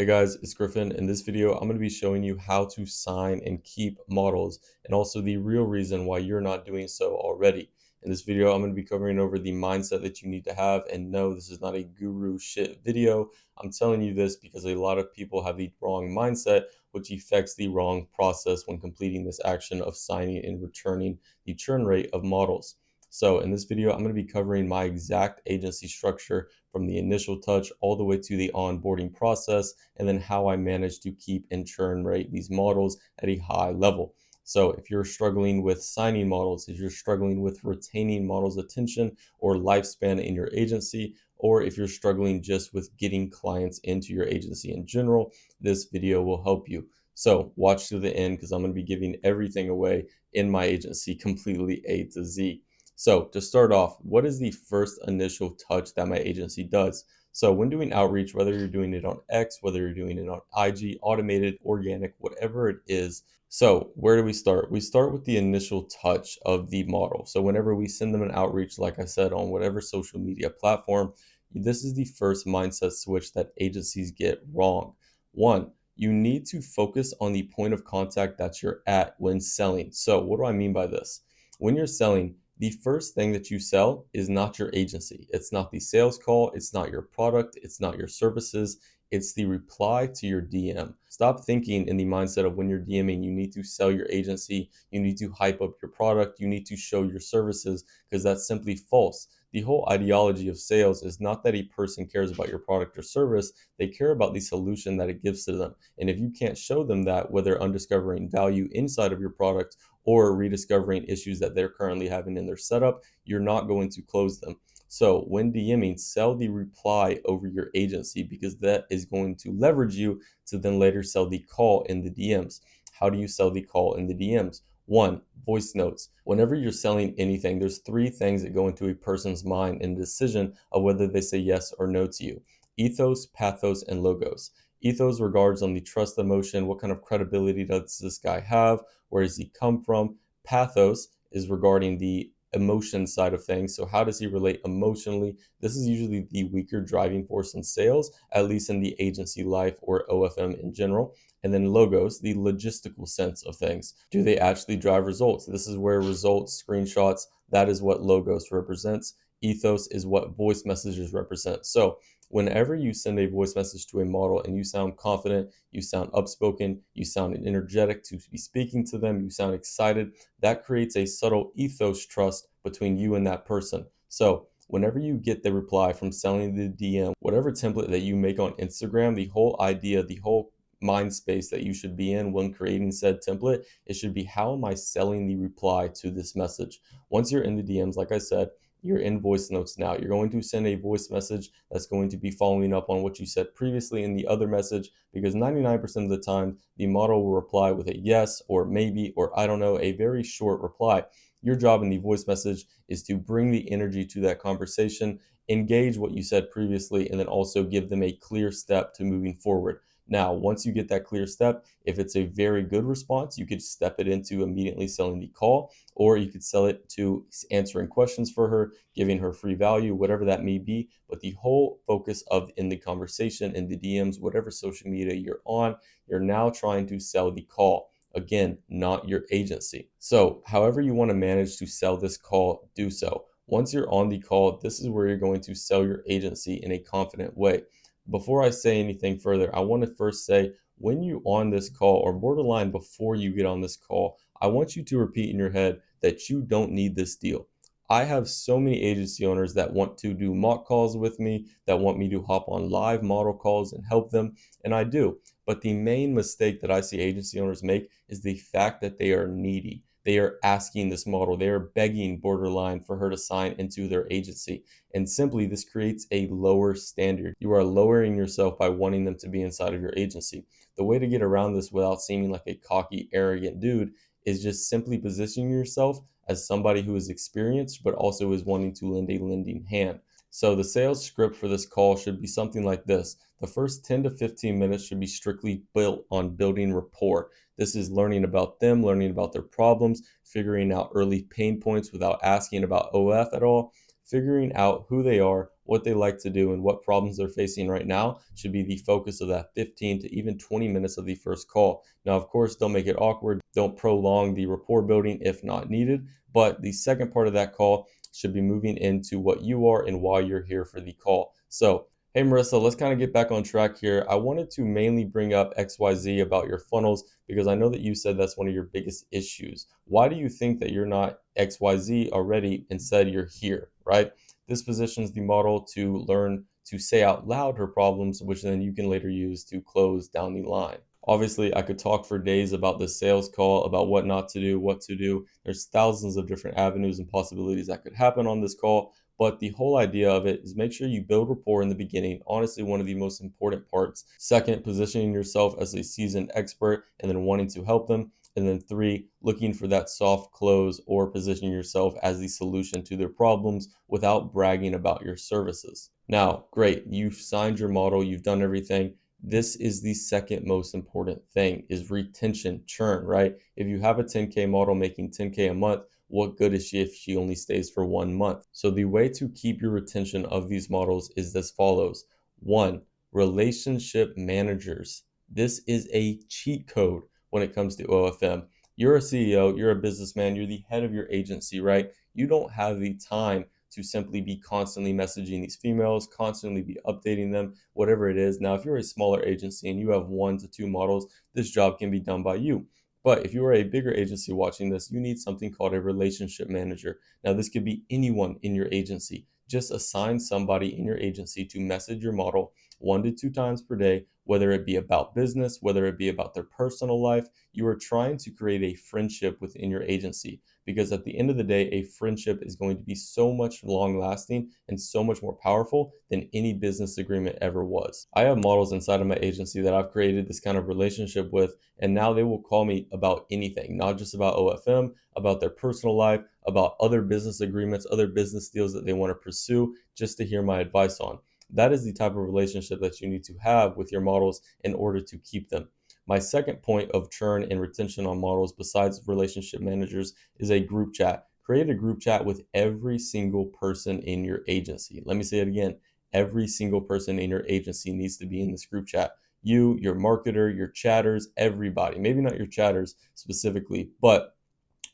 Hey guys, it's Griffin. In this video, I'm going to be showing you how to sign and keep models and also the real reason why you're not doing so already. In this video, I'm going to be covering over the mindset that you need to have. And no, this is not a guru shit video. I'm telling you this because a lot of people have the wrong mindset, which affects the wrong process when completing this action of signing and returning the churn rate of models. So in this video, I'm going to be covering my exact agency structure from the initial touch all the way to the onboarding process, and then how I manage to keep and churn rate these models at a high level. So if you're struggling with signing models, if you're struggling with retaining models' attention or lifespan in your agency, or if you're struggling just with getting clients into your agency in general, this video will help you. So watch to the end because I'm going to be giving everything away in my agency completely A to Z. So to start off, what is the first initial touch that my agency does? So when doing outreach, whether you're doing it on X, whether you're doing it on IG, automated, organic, whatever it is. So where do we start? We start with the initial touch of the model. So whenever we send them an outreach, like I said, on whatever social media platform, this is the first mindset switch that agencies get wrong. One, you need to focus on the point of contact that you're at when selling. So what do I mean by this? When you're selling, the first thing that you sell is not your agency. It's not the sales call. It's not your product. It's not your services. It's the reply to your DM. Stop thinking in the mindset of when you're DMing, you need to sell your agency. You need to hype up your product. You need to show your services because that's simply false. The whole ideology of sales is not that a person cares about your product or service. They care about the solution that it gives to them. And if you can't show them that, whether undiscovering value inside of your product or rediscovering issues that they're currently having in their setup, you're not going to close them. So when DMing, sell the reply over your agency because that is going to leverage you to then later sell the call in the DMs. How do you sell the call in the DMs? One, voice notes. Whenever you're selling anything, there's three things that go into a person's mind in the decision of whether they say yes or no to you: ethos, pathos, and logos. Ethos regards on the trust emotion. What kind of credibility does this guy have? Where does he come from? Pathos is regarding the emotion side of things. So how does he relate emotionally? This is usually the weaker driving force in sales, at least in the agency life or OFM in general. And then logos, the logistical sense of things. Do they actually drive results? This is where results, screenshots, that is what logos represents. Ethos is what voice messages represent. So whenever you send a voice message to a model and you sound confident, you sound upspoken, you sound energetic to be speaking to them, you sound excited, that creates a subtle ethos trust between you and that person. So whenever you get the reply from selling the DM, whatever template that you make on Instagram, the whole idea, the whole mind space that you should be in when creating said template, it should be, how am I selling the reply to this message? Once you're in the DMs, like I said, you're in voice notes now. You're going to send a voice message that's going to be following up on what you said previously in the other message, because 99% of the time, the model will reply with a yes or maybe or I don't know, a very short reply. Your job in the voice message is to bring the energy to that conversation, engage what you said previously, and then also give them a clear step to moving forward. Now, once you get that clear step, if it's a very good response, you could step it into immediately selling the call, or you could sell it to answering questions for her, giving her free value, whatever that may be. But the whole focus of in the conversation, in the DMs, whatever social media you're on, you're now trying to sell the call. Again, not your agency. So however you want to manage to sell this call, do so. Once you're on the call, this is where you're going to sell your agency in a confident way. Before I say anything further, I want to first say, when you're on this call, or borderline before you get on this call, I want you to repeat in your head that you don't need this deal. I have so many agency owners that want to do mock calls with me, that want me to hop on live model calls and help them, and I do. But the main mistake that I see agency owners make is the fact that they are needy. They are asking this model, they are begging borderline for her to sign into their agency. And simply, this creates a lower standard. You are lowering yourself by wanting them to be inside of your agency. The way to get around this without seeming like a cocky, arrogant dude is just simply positioning yourself as somebody who is experienced, but also is wanting to lend a lending hand. So the sales script for this call should be something like this. The first 10 to 15 minutes should be strictly built on building rapport. This is learning about them, learning about their problems, figuring out early pain points without asking about OF at all, figuring out who they are, what they like to do, and what problems they're facing right now should be the focus of that 15 to even 20 minutes of the first call. Now, of course, don't make it awkward. Don't prolong the rapport building if not needed. But the second part of that call should be moving into what you are and why you're here for the call. So, hey Marissa, let's kind of get back on track here. I wanted to mainly bring up XYZ about your funnels because I know that you said that's one of your biggest issues. Why do you think that you're not XYZ already, instead you're here, right? This positions the model to learn to say out loud her problems, which then you can later use to close down the line. Obviously, I could talk for days about the sales call, about what not to do, what to do. There's thousands of different avenues and possibilities that could happen on this call, but the whole idea of it is make sure you build rapport in the beginning. Honestly, one of the most important parts. Second, positioning yourself as a seasoned expert and then wanting to help them. And then three, looking for that soft close or positioning yourself as the solution to their problems without bragging about your services. Now, great, you've signed your model, you've done everything. This is the second most important thing, is retention, churn, right? If you have a 10K model making 10K a month, what good is she if she only stays for 1 month? So the way to keep your retention of these models is as follows. One, relationship managers. This is a cheat code when it comes to OFM. You're a CEO, you're a businessman, you're the head of your agency, right? You don't have the time to simply be constantly messaging these females, constantly be updating them, whatever it is. Now, if you're a smaller agency and you have 1 to 2 models, this job can be done by you. But if you are a bigger agency watching this, you need something called a relationship manager. Now, this could be anyone in your agency. Just assign somebody in your agency to message your model 1 to 2 times per day, whether it be about business, whether it be about their personal life. You are trying to create a friendship within your agency, because at the end of the day, a friendship is going to be so much long lasting and so much more powerful than any business agreement ever was. I have models inside of my agency that I've created this kind of relationship with, and now they will call me about anything, not just about OFM, about their personal life, about other business agreements, other business deals that they want to pursue, just to hear my advice on. That is the type of relationship that you need to have with your models in order to keep them. My second point of churn and retention on models, besides relationship managers, is a group chat. Create a group chat with every single person in your agency. Let me say it again. Every single person in your agency needs to be in this group chat. You, your marketer, your chatters, everybody. Maybe not your chatters specifically, but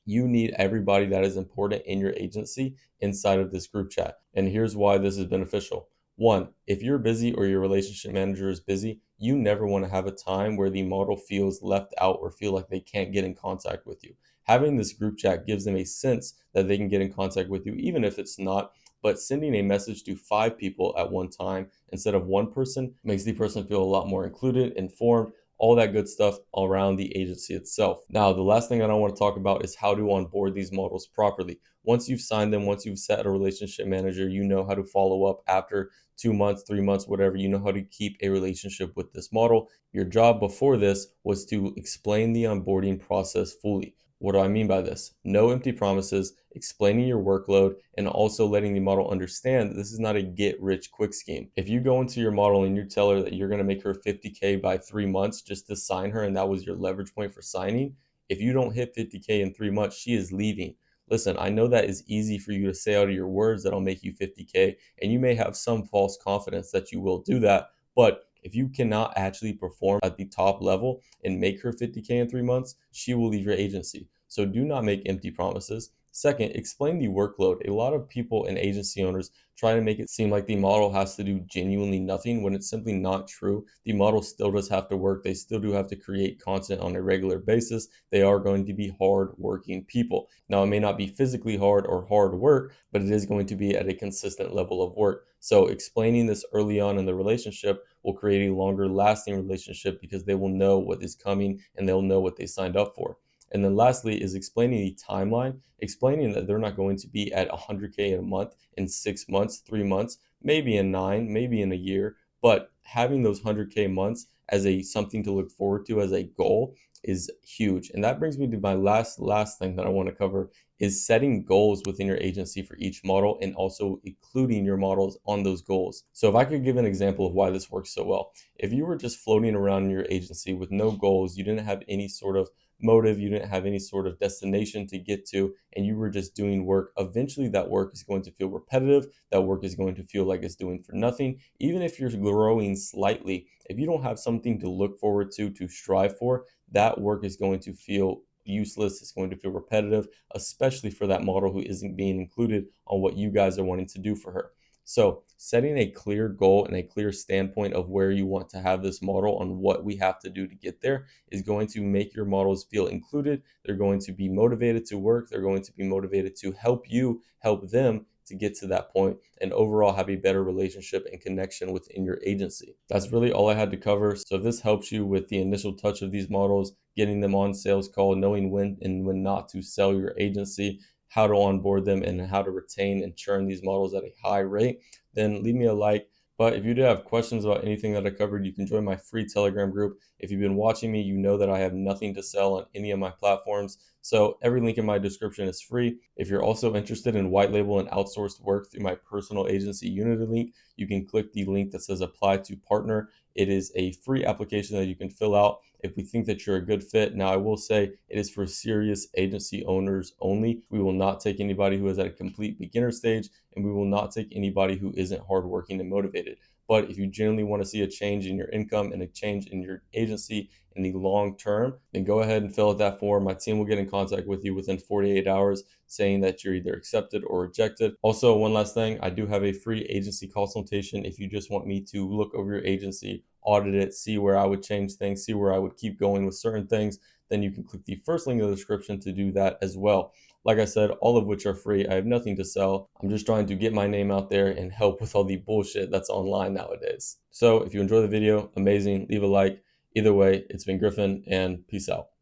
you need everybody that is important in your agency inside of this group chat. And here's why this is beneficial. One, if you're busy or your relationship manager is busy, you never want to have a time where the model feels left out or feel like they can't get in contact with you. Having this group chat gives them a sense that they can get in contact with you, even if it's not. But sending a message to 5 people at one time instead of one person makes the person feel a lot more included, informed, all that good stuff around the agency itself. Now, the last thing that I want to talk about is how to onboard these models properly. Once you've signed them, once you've set a relationship manager, you know how to follow up after 2 months, 3 months, whatever. You know how to keep a relationship with this model. Your job before this was to explain the onboarding process fully. What do I mean by this? No empty promises, explaining your workload, and also letting the model understand that this is not a get rich quick scheme. If you go into your model and you tell her that you're going to make her 50K by 3 months just to sign her, and that was your leverage point for signing, if you don't hit 50K in 3 months, she is leaving. Listen, I know that is easy for you to say out of your words that I'll make you 50K, and you may have some false confidence that you will do that, but if you cannot actually perform at the top level and make her 50K in 3 months, she will leave your agency. So do not make empty promises. Second, explain the workload. A lot of people and agency owners try to make it seem like the model has to do genuinely nothing when it's simply not true. The model still does have to work. They still do have to create content on a regular basis. They are going to be hard working people. Now, it may not be physically hard or hard work, but it is going to be at a consistent level of work. So explaining this early on in the relationship will create a longer lasting relationship because they will know what is coming and they'll know what they signed up for. And then lastly is explaining the timeline, explaining that they're not going to be at 100K in a month, in 6 months, 3 months, maybe in 9, maybe in a year, but having those 100K months as a something to look forward to as a goal is huge. And that brings me to my last thing that I want to cover is setting goals within your agency for each model and also including your models on those goals. So if I could give an example of why this works so well, if you were just floating around in your agency with no goals, you didn't have any sort of motive, you didn't have any sort of destination to get to, and you were just doing work, eventually that work is going to feel repetitive. That work is going to feel like it's doing for nothing. Even if you're growing slightly, if you don't have something to look forward to strive for, that work is going to feel useless. It's going to feel repetitive, especially for that model who isn't being included on what you guys are wanting to do for her. So setting a clear goal and a clear standpoint of where you want to have this model on what we have to do to get there is going to make your models feel included. They're going to be motivated to work. They're going to be motivated to help you help them to get to that point and overall have a better relationship and connection within your agency. That's really all I had to cover. So if this helps you with the initial touch of these models, getting them on sales call, knowing when and when not to sell your agency, how to onboard them, and how to retain and churn these models at a high rate, then leave me a like. But if you do have questions about anything that I covered, you can join my free Telegram group. If you've been watching me, you know that I have nothing to sell on any of my platforms. So every link in my description is free. If you're also interested in white label and outsourced work through my personal agency Unity link, you can click the link that says apply to partner. It is a free application that you can fill out if we think that you're a good fit. Now, I will say it is for serious agency owners only. We will not take anybody who is at a complete beginner stage, and we will not take anybody who isn't hardworking and motivated. But if you genuinely want to see a change in your income and a change in your agency in the long term, then go ahead and fill out that form. My team will get in contact with you within 48 hours saying that you're either accepted or rejected. Also, one last thing, I do have a free agency consultation if you just want me to look over your agency, audit it, see where I would change things, see where I would keep going with certain things. Then you can click the first link in the description to do that as well. Like I said, all of which are free. I have nothing to sell. I'm just trying to get my name out there and help with all the bullshit that's online nowadays. So if you enjoy the video, amazing. Leave a like. Either way, it's been Griffin, and peace out.